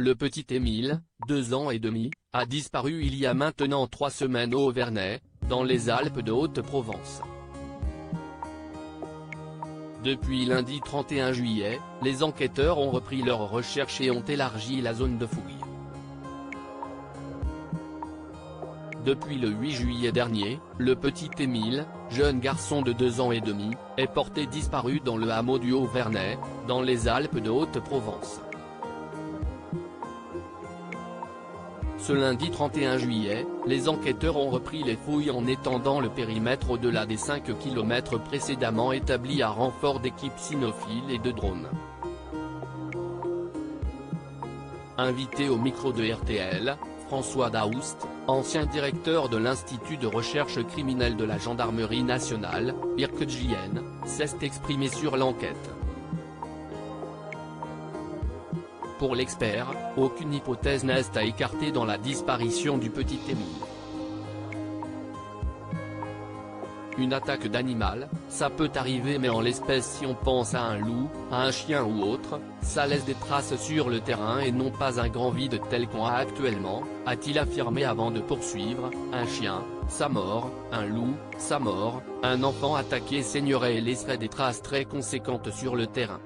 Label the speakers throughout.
Speaker 1: Le petit Émile, 2 ans et demi, a disparu il y a maintenant 3 semaines au Vernet, dans les Alpes de Haute-Provence. Depuis lundi 31 juillet, les enquêteurs ont repris leurs recherches et ont élargi la zone de fouille. Depuis le 8 juillet dernier, le petit Émile, jeune garçon de 2 ans et demi, est porté disparu dans le hameau du Haut-Vernet, dans les Alpes de Haute-Provence. Ce lundi 31 juillet, les enquêteurs ont repris les fouilles en étendant le périmètre au-delà des 5 km précédemment établis à renfort d'équipes cynophiles et de drones. Invité au micro de RTL, François Daoust, ancien directeur de l'Institut de recherche criminelle de la Gendarmerie nationale, IRCGN, s'est exprimé sur l'enquête. Pour l'expert, aucune hypothèse n'est à écarter dans la disparition du petit Émile. Une attaque d'animal, ça peut arriver, mais en l'espèce si on pense à un loup, à un chien ou autre, ça laisse des traces sur le terrain et non pas un grand vide tel qu'on a actuellement, a-t-il affirmé avant de poursuivre. Un chien, sa mort, un loup, sa mort, un enfant attaqué saignerait et laisserait des traces très conséquentes sur le terrain.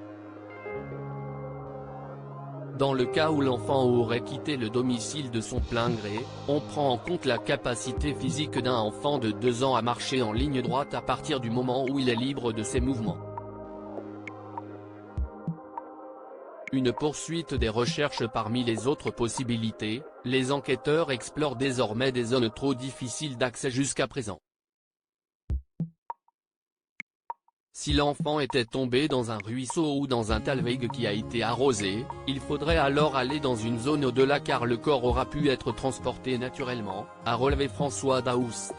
Speaker 1: Dans le cas où l'enfant aurait quitté le domicile de son plein gré, on prend en compte la capacité physique d'un enfant de 2 ans à marcher en ligne droite à partir du moment où il est libre de ses mouvements. Une poursuite des recherches. Parmi les autres possibilités, les enquêteurs explorent désormais des zones trop difficiles d'accès jusqu'à présent. Si l'enfant était tombé dans un ruisseau ou dans un talweg qui a été arrosé, il faudrait alors aller dans une zone au-delà car le corps aura pu être transporté naturellement, a relevé François Daoust.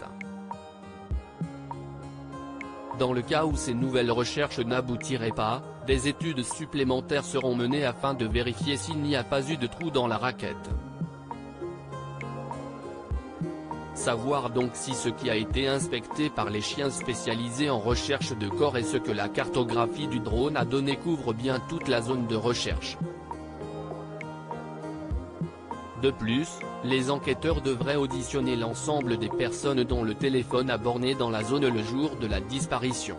Speaker 1: Dans le cas où ces nouvelles recherches n'aboutiraient pas, des études supplémentaires seront menées afin de vérifier s'il n'y a pas eu de trou dans la raquette. Savoir donc si ce qui a été inspecté par les chiens spécialisés en recherche de corps et ce que la cartographie du drone a donné couvre bien toute la zone de recherche. De plus, les enquêteurs devraient auditionner l'ensemble des personnes dont le téléphone a borné dans la zone le jour de la disparition.